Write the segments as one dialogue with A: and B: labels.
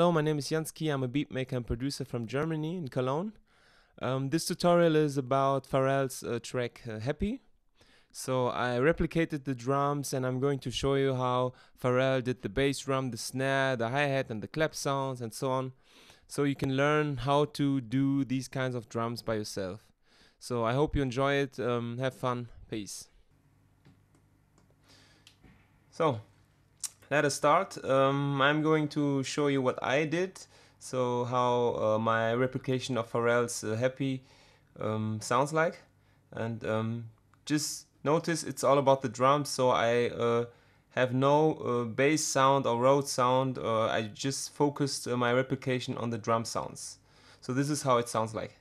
A: Hello, my name is Yannsky. I'm a beatmaker and producer from Germany in Cologne. This tutorial is about Pharrell's track Happy. So I replicated the drums and I'm going to show you how Pharrell did the bass drum, the snare, the hi-hat and the clap sounds and so on. So you can learn how to do these kinds of drums by yourself. So I hope you enjoy it. Have fun. Peace. So let us start. I'm going to show you what I did. So how my replication of Pharrell's Happy sounds like. And just notice it's all about the drums. So I have no bass sound or Rhodes sound. I just focused my replication on the drum sounds. So this is how it sounds like.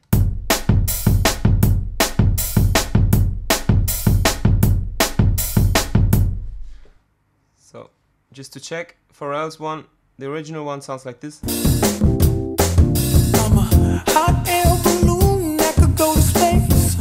A: So just to check, Pharrell's one, the original one sounds like this.
B: I'm a hot air balloon that could go to space.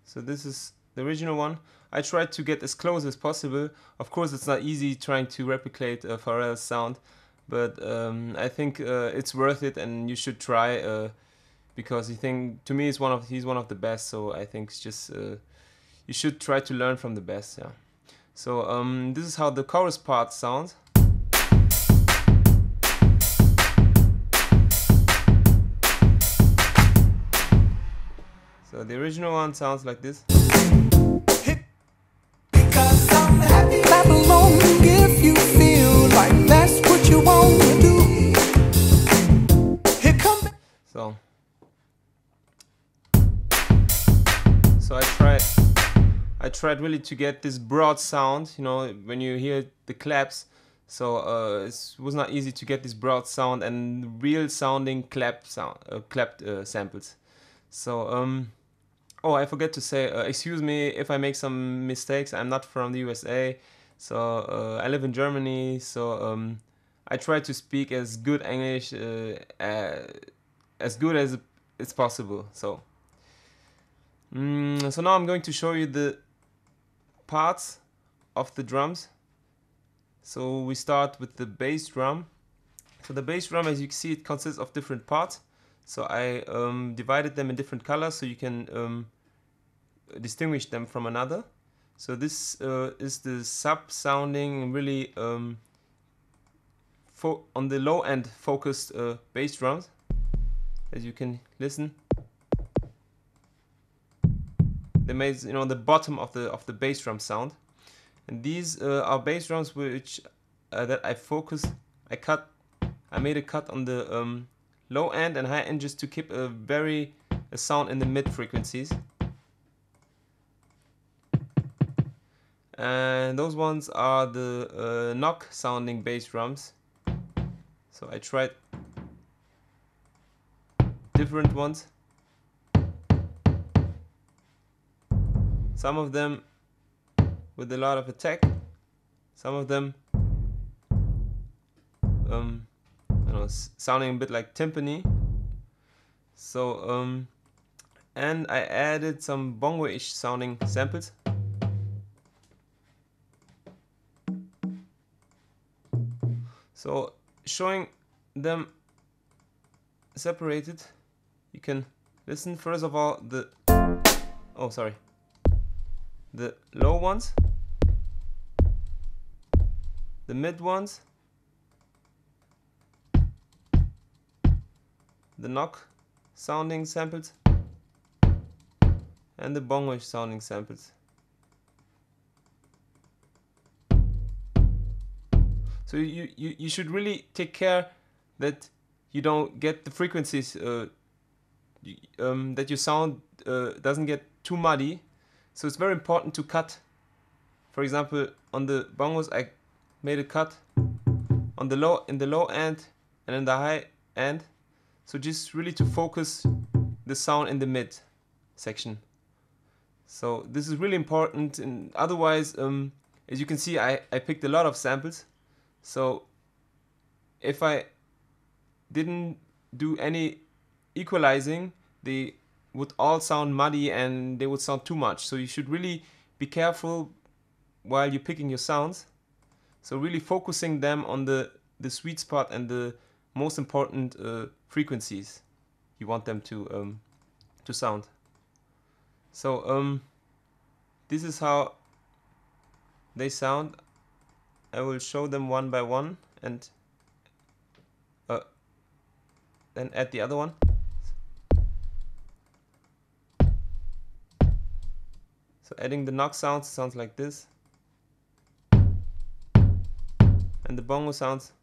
A: So this is the original one. I tried to get as close as possible. Of course, it's not easy trying to replicate Pharrell's sound, but I think it's worth it, and you should try because to me he's one of the best. So I think it's just you should try to learn from the best. Yeah. So this is how the chorus part sounds. So the original one sounds like this.
B: Because I'm happy. Clap along if you feel like that's what you want to do. Here come.
A: So I tried really to get this broad sound, you know, when you hear the claps. So it was not easy to get this broad sound and real sounding clapped samples. So oh, I forgot to say, excuse me if I make some mistakes. I'm not from the USA, so I live in Germany. So I try to speak as good English as good as it's possible. So so now I'm going to show you the parts of the drums. So we start with the bass drum. So the bass drum, as you can see, it consists of different parts. So I divided them in different colors so you can distinguish them from another. So this is the sub-sounding, really on the low end focused bass drums. As you can listen, they made, you know, the bottom of the bass drum sound. And these are bass drums which that I made a cut on the low end and high end just to keep a sound in the mid frequencies. And those ones are the knock sounding bass drums. So I tried different ones. Some of them with a lot of attack, some of them you know, sounding a bit like timpani. So and I added some bongo-ish sounding samples. So showing them separated, you can listen first of all the low ones, the mid ones, the knock sounding samples, and the bongo sounding samples. So you should really take care that you don't get the frequencies that your sound doesn't get too muddy. So it's very important to cut. For example, on the bongos I made a cut on the in the low end and in the high end. So just really to focus the sound in the mid section. So this is really important, and otherwise, as you can see, I picked a lot of samples. So if I didn't do any equalizing, they would all sound muddy and they would sound too much. So you should really be careful while you're picking your sounds. So really focusing them on the sweet spot and the most important frequencies you want them to sound. So this is how they sound. I will show them one by one and then add the other one. So adding the knock sounds like this, and the bongo sounds,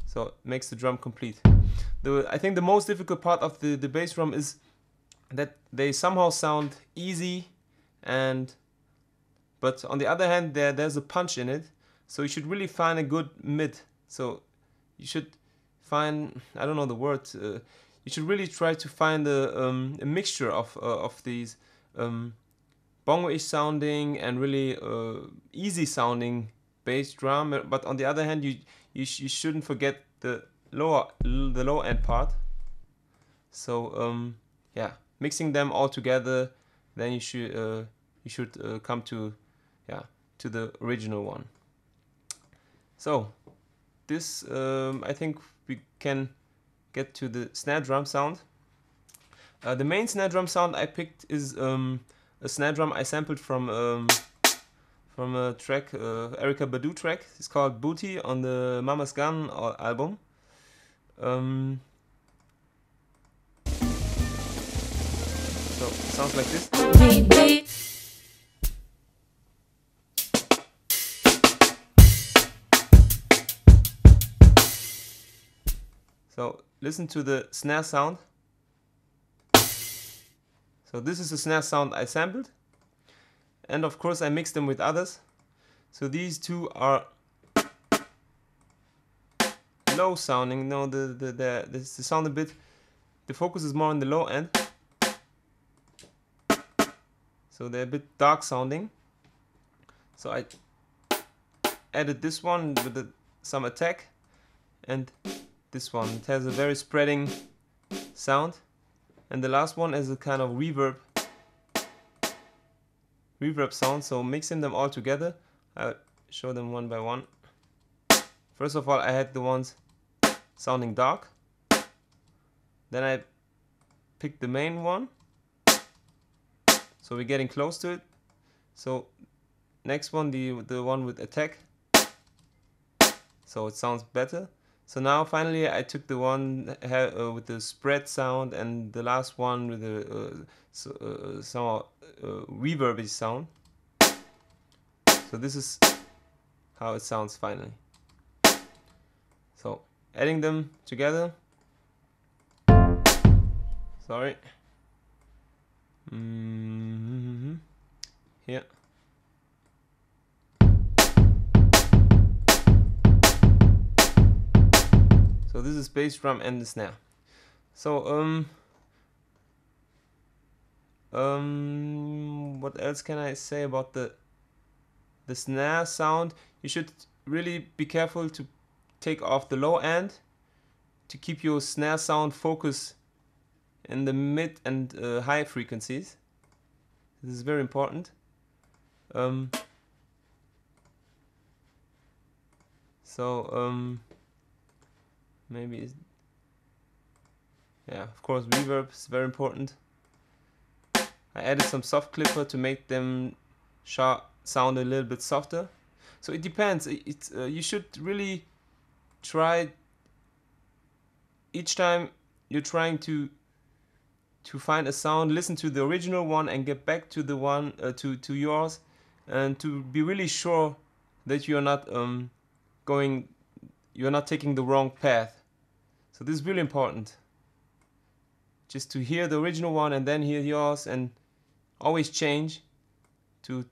A: so it makes the drum complete. I think the most difficult part of the bass drum is that they somehow sound easy, but on the other hand there's a punch in it, so you should really find a good mid. So you should find, I don't know the word, you should really try to find a mixture of these bongo-ish sounding and really easy sounding bass drum, but on the other hand you shouldn't forget the low end part. So yeah, mixing them all together, then you should come to the original one. So this I think we can get to the snare drum sound. The main snare drum sound I picked is a snare drum I sampled from a track, Erykah Badu track. It's called Booty on the Mama's Gun album. So it sounds like this. So listen to the snare sound. So this is a snare sound I sampled, and of course I mixed them with others. So these two are low sounding. No, the sound a bit. The focus is more on the low end. So they're a bit dark sounding. So I added this one with some attack, and this one. It has a very spreading sound. And the last one is a kind of reverb sound. So mixing them all together, I'll show them one by one. First of all, I had the ones sounding dark. Then I picked the main one. So we're getting close to it. So next one, the one with attack. So it sounds better. So now finally I took the one with the spread sound, and the last one with the some reverby sound. So this is how it sounds finally. So adding them together. Sorry. Here. So this is bass drum and the snare. So what else can I say about the snare sound? You should really be careful to take off the low end to keep your snare sound focus in the mid and high frequencies. This is very important. Maybe, yeah, of course reverb is very important. I added some soft clipper to make them sound a little bit softer. So it depends. You should really try, each time you're trying to find a sound, listen to the original one and get back to the one to yours, and to be really sure that you're not taking the wrong path. So this is really important. Just to hear the original one and then hear yours, and always change in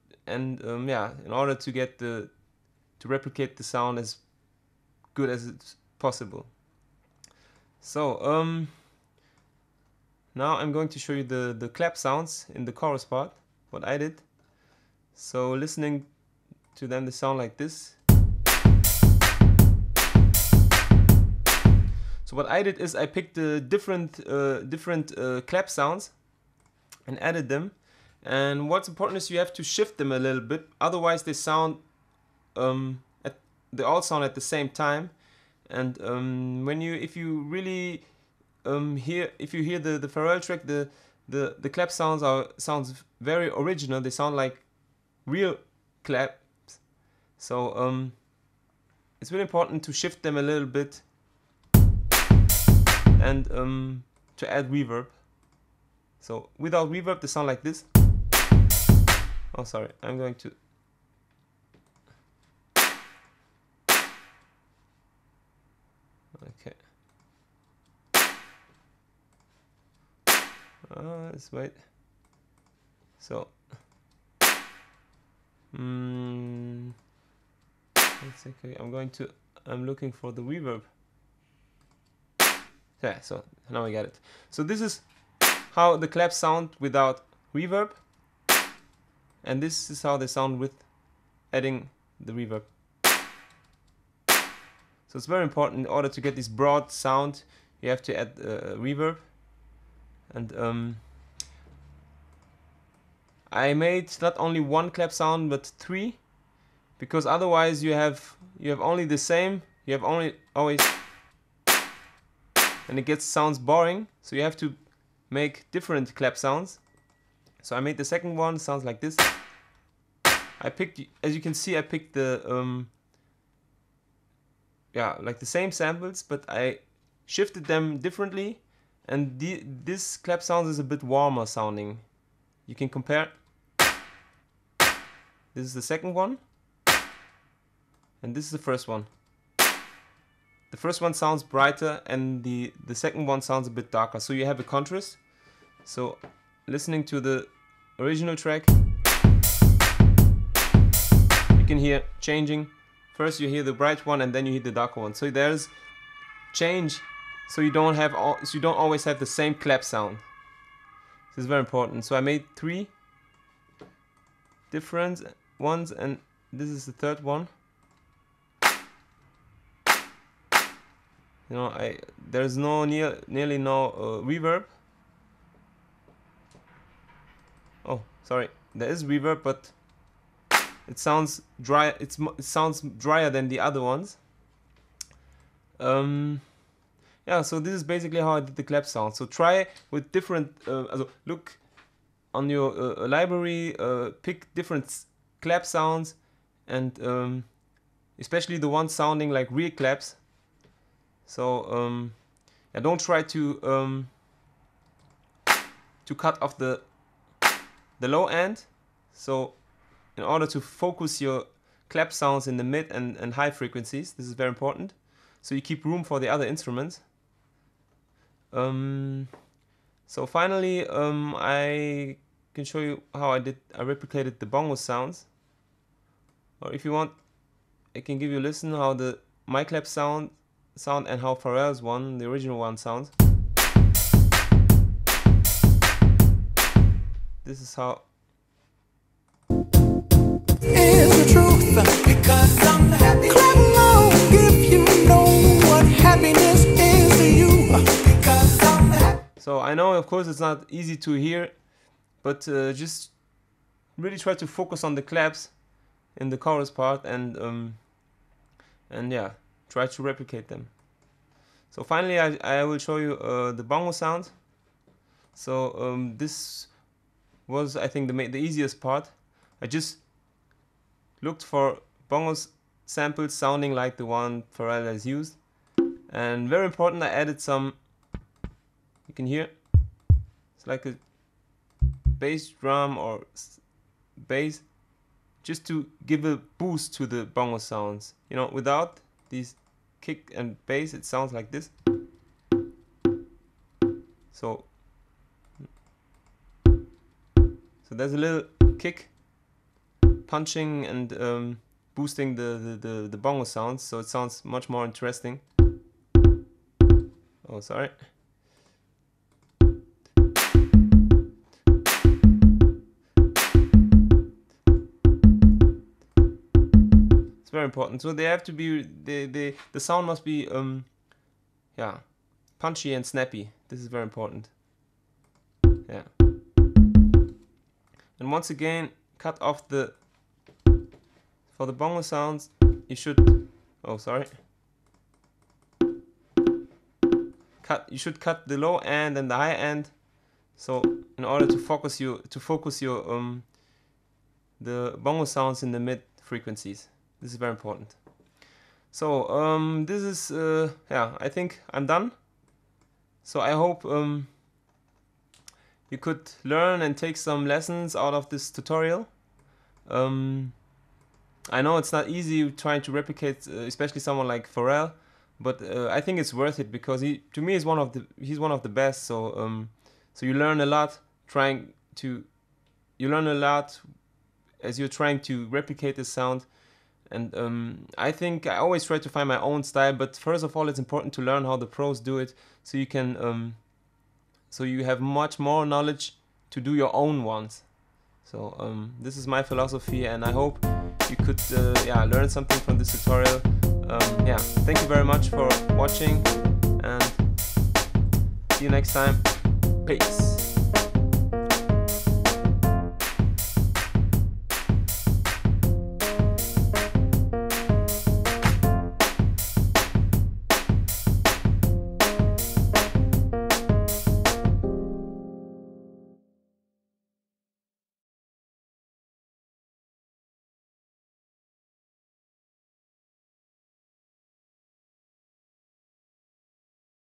A: order to get to replicate the sound as good as it's possible. So now I'm going to show you the clap sounds in the chorus part, what I did. So listening to them, they sound like this. So what I did is I picked the different clap sounds and added them. And what's important is you have to shift them a little bit, otherwise they sound they all sound at the same time. And if you hear the Pharrell track, the clap sounds very original. They sound like real claps. So it's really important to shift them a little bit and to add reverb. So without reverb, they sound like this. Oh, sorry, I'm going to. Okay. Let's wait. So. Let's see. Okay, I'm looking for the reverb. Yeah. So now I get it. So this is how the claps sound without reverb, and this is how they sound with adding the reverb. So it's very important, in order to get this broad sound, you have to add reverb. And I made not only one clap sound but 3, because otherwise you have only the same. You have always, and it sounds boring. So you have to make different clap sounds. So I made the second one, sounds like this. I picked, as you can see, I picked the like the same samples, but I shifted them differently, and this clap sound is a bit warmer sounding. You can compare. This is the second one, and this is the first one. The first one sounds brighter, and the second one sounds a bit darker. So you have a contrast. So listening to the original track, you can hear changing. First you hear the bright one, and then you hear the darker one. So there's change. So you don't always have the same clap sound. This is very important. So I made 3 different ones, and this is the third one. You know, there's nearly no reverb. Oh, sorry, there is reverb, but it sounds dry. It sounds drier than the other ones. Yeah, so this is basically how I did the clap sound. So try with different. Look on your library, pick different clap sounds, and especially the ones sounding like real claps. So yeah, don't try to cut off the low end. So in order to focus your clap sounds in the mid and high frequencies, this is very important. So you keep room for the other instruments. So finally, I can show you how I replicated the bongo sounds. Or if you want, I can give you a listen how my clap sound and how Pharrell's one, the original one, sounds. This is how.
B: Is the truth, because I'm happy. Clap along if you know what happiness is to you, because I'm happy.
A: So I know, of course, it's not easy to hear, but just really try to focus on the claps in the chorus part, and yeah, try to replicate them. So finally, I will show you the bongo sound. So this was, I think, the easiest part. I just looked for bongos samples sounding like the one Pharrell has used, and very important, I added some. You can hear it's like a bass drum or bass, just to give a boost to the bongo sounds. You know, without these kick and bass, it sounds like this. So there's a little kick, punching, and boosting the bongo sounds, so it sounds much more interesting. Oh, sorry. It's very important. So they have to be the sound must be yeah, punchy and snappy. This is very important. Yeah. And once again, cut off the for the bongo sounds, you should, oh sorry, you should cut the low end and the high end, so in order to focus your the bongo sounds in the mid frequencies. This is very important. So this is yeah, I think I'm done. So I hope you could learn and take some lessons out of this tutorial. I know it's not easy trying to replicate, especially someone like Pharrell, but I think it's worth it because to me, he's one of the best. So so you learn a lot you learn a lot as you're trying to replicate the sound. And I think I always try to find my own style, but first of all, it's important to learn how the pros do it, so you can so you have much more knowledge to do your own ones. So this is my philosophy, and I hope you could yeah, learn something from this tutorial. Yeah, thank you very much for watching, and see you next time. Peace.